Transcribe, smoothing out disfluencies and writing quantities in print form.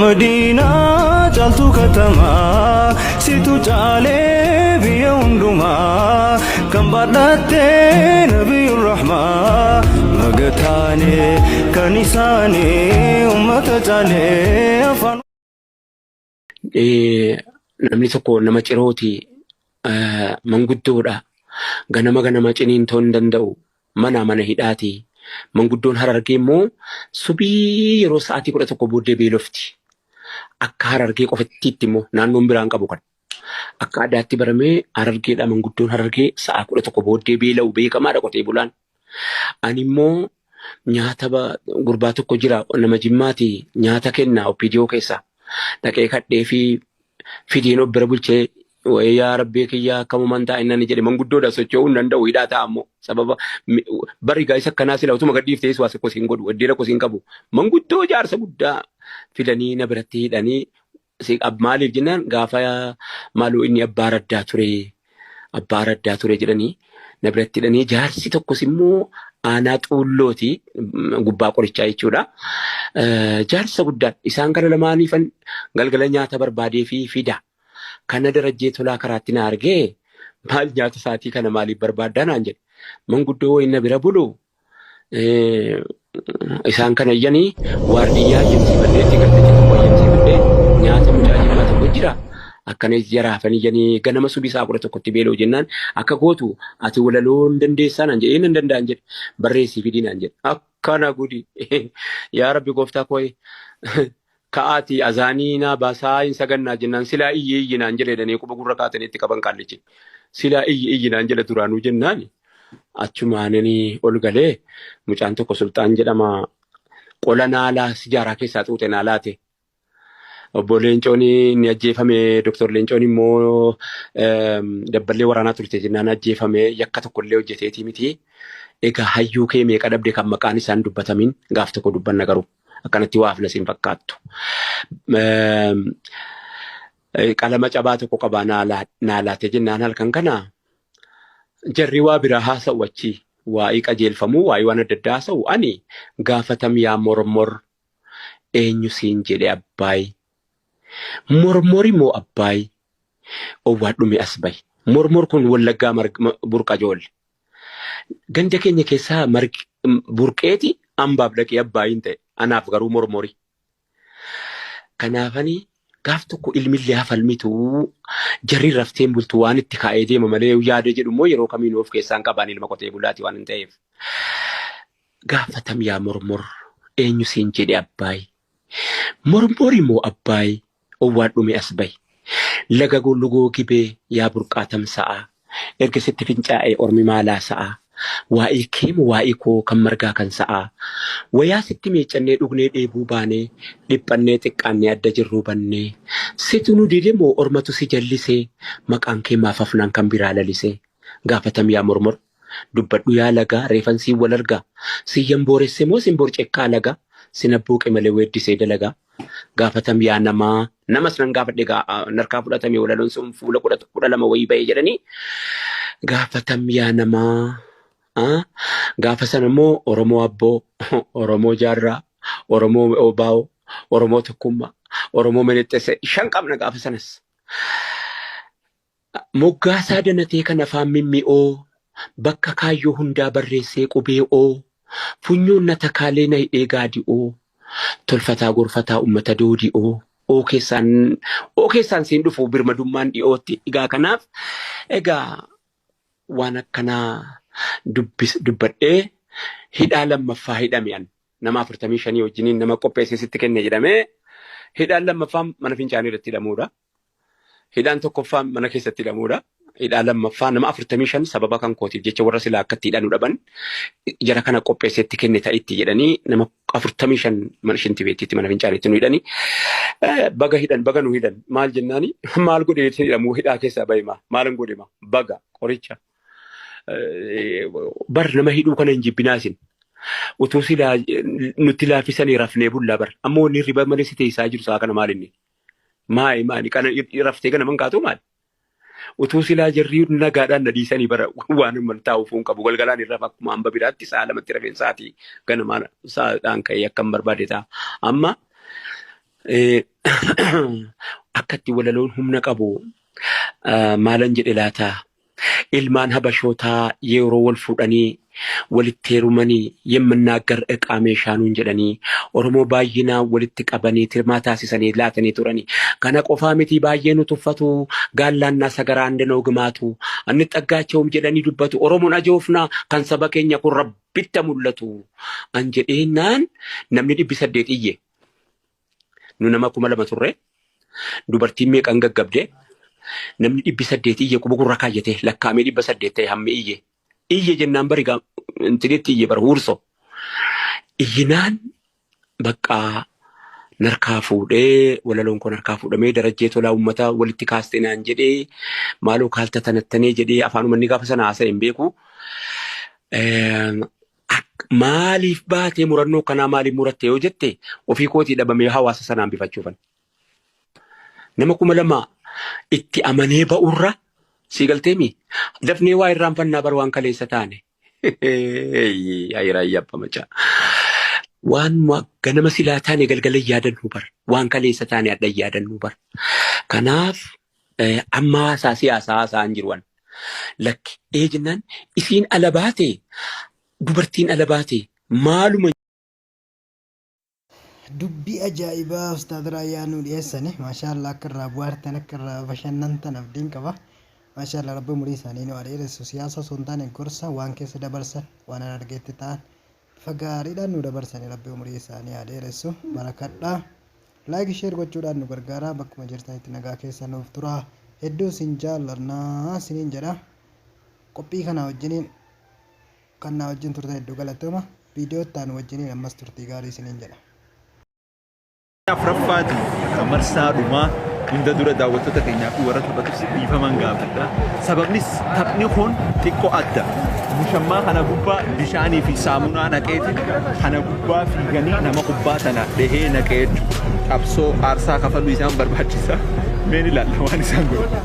مدينة جالتو كتما سيتو جالي بيوندما كم بدأتين نبي الرحمة مقتاني كنيساني أمة جالي أفن namni tokko nama cirooti manguddoodha ganama ciniin ta'uu hin danda'u mana hidhaati manguddoon Harargee immoo subii yeroo sa'aatii 11 booddee beelofti akka Harargee qofatti immoo naannoon biraan qabu kan akka addaatti baramee Harargeedha manguddoon Harargee sa'a 11 booddee beela'u beekamaadha qotee bulaan ani immoo nyaata gurbaa tokko jira nama Jimmaati nyaata kenna OPDO keessa dhaqee kadhee fi fidiin obbira bulchee yaa Rabbii kiyyaa akkamumaan taa'innan jedhe manguddoodha socho'uu hin danda'u hidhaa ta'a ammoo sababa bari gaa'isa akkanaa sila utuma gadhiiftee waas akkos hin godhu waddeera akkos hin qabu manguddoo jaarsa guddaa fidanii na biratti hidhanii maaliif jennaan gaafa maaloo inni abbaa raddaa ture jedhanii na biratti hidhanii jaarsi tokkos immoo aanaa xuullooti gubbaa qorichaa jechuudha. Jaarsa guddaan isaan kana lamaaniifan galgala nyaata barbaadee fi fida. Kana darajjee tolaa karaatti na argee maal nyaata isaatii kana maaliif barbaaddaa naan jedhe. Manguddoo wayinna bira bulu isaan kana iyyanii waardiyyaa jimsiifadhee itti galtee tokko jimsiifadhee nyaata mucaa tokko jira. Akkana jaraafanii iyyanii ganama subisaa 11tti beeloo jennaan akka gootu ati walaloo hin dandeessaa naan jedhe hin danda'an jedhe barreessii fidii naan jedhe. Akkana gudi yaa Rabbi gooftaa koo'e ka'aati azaanii naa baasaa hin sagannaa jennaan silaa iyyi naan jedhe jedhanii quba gurra kaataniitti qaban qaallichi silaa iyyi naan jedhe duraanuu jennaan achumaananii ol galee mucaan tokko sultaan jedhama qola naalaa sijaaraa keessaa xuute naalaate. Obbo Leencoon ni ajjeefame Dr. Leencoon immoo dabballee waraanaa turte jennaan ajjeefame yakka tokkollee hojjeteetii miti. Egaa hayyuu kee meeqa dhabde kan maqaan isaan dubbatamin gaaf tokko dubbanna garuu akkanatti waa filasiin fakkaattu. Qalama cabaa tokko qabaa naalaate jennaan halkan kana jarri waa biraa haasa'u achi waa'ee qajeelfamuu waa'ee waan adda addaa haasa'u ani gaafatam yaa mormor eenyu siin jedhe abbaay. Mormori moo abbaay owwaadhume as bayi. Mormor kun wallaggaa burqa joolle. Ganda keenya keessaa burqeeti ambaaf dhaqee abbaayin ta'e anaaf garuu mormori. Kanaafanii gaaf tokko ilmillee hafalmitu jarri rafteen bultu waan itti kaa'ee deema malee yaada jedhu immoo yeroo kamiin of keessaan qabaan ilma qotee bulaati waan hin ta'eef. Gaafatam yaa mormor eenyu siin jedhe abbaay. Mormori moo abbaay owwaadhume as bayi. Laga gollugoo gibee yaa burqaatam sa'a. Erga sitti fincaa'ee ormi maalaa sa'a. Waa'ee keemu waa'ee koo kan margaa kan sa'a. Wayaa sitti meeccannee dhugnee dheebuu baanee dhiphannee xiqqaannee adda jirruu bannee. Situ nu dide moo ormatu si jallisee maqaan kee maaf afnaan kan biraa lalisee. Gaafatam yaa mormor dubbadhu yaa lagaa reefan siin wal argaa. Siyyan booresse moo sin borcekkaa lagaa. Sinabbuuqe malee weeddisee dalagaa. Gaafatam yaa namas nan gaafadhe narkaa fudhatamee walaloon sun fuula 12 wayii ba'ee jedhanii. Gaafatam yaa namaa. Gaafa sana immoo Oromoo Abboo, Oromoo Jaarraa, Oromoo Obaa'oo, Oromoo Tokkummaa, Oromoo Menexxese 5 qabna gaafa sanas. Moggaasaa danatee kan afaan mimmi'oo bakka kaayyoo hundaa barreessee qubee'oo. Funyoon na takaalee na hidhee gaadi'oo tolfataa gorfataa uummata doodi'oo oo keessaan siin dhufu birmadummaan dhi'ootti egaa kanaaf egaa waan akkanaa dubbadhee hidhaa lammaffaa hidhamean nama 45 wajjiniin nama qopheessee sitti kenne jedhamee hidhaan lammaffaan mana fincaanii irratti hidhamuudha. Hidhaan tokkoffaan mana keessatti hidhamuudha. Hidhaa lammaffaa nama 45 sababa kan kootiif jecha warra silaa akkatti hidhanuu dhaban jara kana qopheesseetti kenne ta'itti jedhanii nama 45 mana shinti beetitti mana fincaaniitti nu hidhanii baga nu hidhan maal jennaani maal godhee hidhamuu hidhaa keessaa bahimaa maalan godhema baga qoricha bar nama hidhuu kana hin jibbinaasin utuu silaa nutti laaffisanii rafnee bullaa bar ammoo inni riba malee si teessaa jiru saa kana maalinni maali kana raftee kana mankaatu maali. Utuu silaa jarri nagaadhaan na dhiisanii bara waan hin taa'uuf hin qabu galgalaan irra akkuma hamba biraatti sa'a lamatti rafeensaatii ganamaan sa'aadhaan ka'ee akkam barbaade ta'a. Amma akkatti walaloon humna qabu maalan jedhe laata ilmaan habashootaa yeroo wal fuudhanii walitti heerumanii የምናገር ዕቃ meeshaanuun jedhanii oromoo baay'inaa walitti qabanii tirmaa taasisanii laatanii turanii kana qofaa miti baay'ee nu tuffatu gaallaannaa sagaraa andenoo gimaatu anni xaggaachawum jedhanii dubbatu oromoon ajoofnaa kan saba keenya kun rabbitti mul'atu an jedheenaan namni 800 iyye nu nama 200 turre dubartiin meeqan gaggabde namni 800 iyye quba gurra kaayyate lakkaamee 800 ta'e hamme iyye jennaan bari intinitti iyye bar hurso iyyinaan bakka narkaa fuudhee walaloon kun narkaa fuudhamee darajjee tolaa ummata walitti kaastee naan jedhee maaloo kaalta tanattanee jedhee afaanuma inni gaafa sana haasa'e hin beeku maaliif baatee murannoo kanaa maaliif muratte yoo jette ofii kootii dhabamee hawaasa sanaan bifachuufan nama 200 itti amanee ba'urra sigalteemi dafnee waa irraanfannaa bar waan kaleessa taane ayiraayyaa macha waan ganama silaa taane galgala yaadannu bar waan kaleessa taane adda yaadannu bar kanaaf amma haasaa jiruwan lakki ejinnan isiin alabaate dubartiin alabaate maaluma dubbii ajaa'ibaa ustaad Raayyaan nu dhiyeessani maashaallah akka irraa bu'aartan akka irraa bashannantan abdiin qaba maashaallah rabbi umurii isaanii nu adeeressu siyaasa osoo hin taane gorsa waan keessa dabarsan waan argeetti ta'an bifa gaariidhaan nu dabarsanii rabbi umurii isaanii adeeressu barakadhaa laayik sheer gochuudhaan nu gargaaraa bakkuma jirtanitti nagaa keessa nuuf turaa hedduu sin jaallannaa siniin jedha qophii kana wajjiniin kan na wajjin turtan hedduu galatooma viidiyoo ta'an wajjiniin ammas turtii gaarii siniin jedha. Afraffaati marsaa dhumaa hunda dura daawwattoota keenyaa fi warra taphatuuf dhiifaman gaafadha. Sababnis taphni kun xiqqoo adda. Mushammaa kana gubbaa bishaanii fi saamunaa naqeetiin kana gubbaa fiiganii nama kubbaa tana dhehee naqee qabsoo aarsaa kafaluu isaan barbaachisa. Meen ilaalla waan isaan godhu.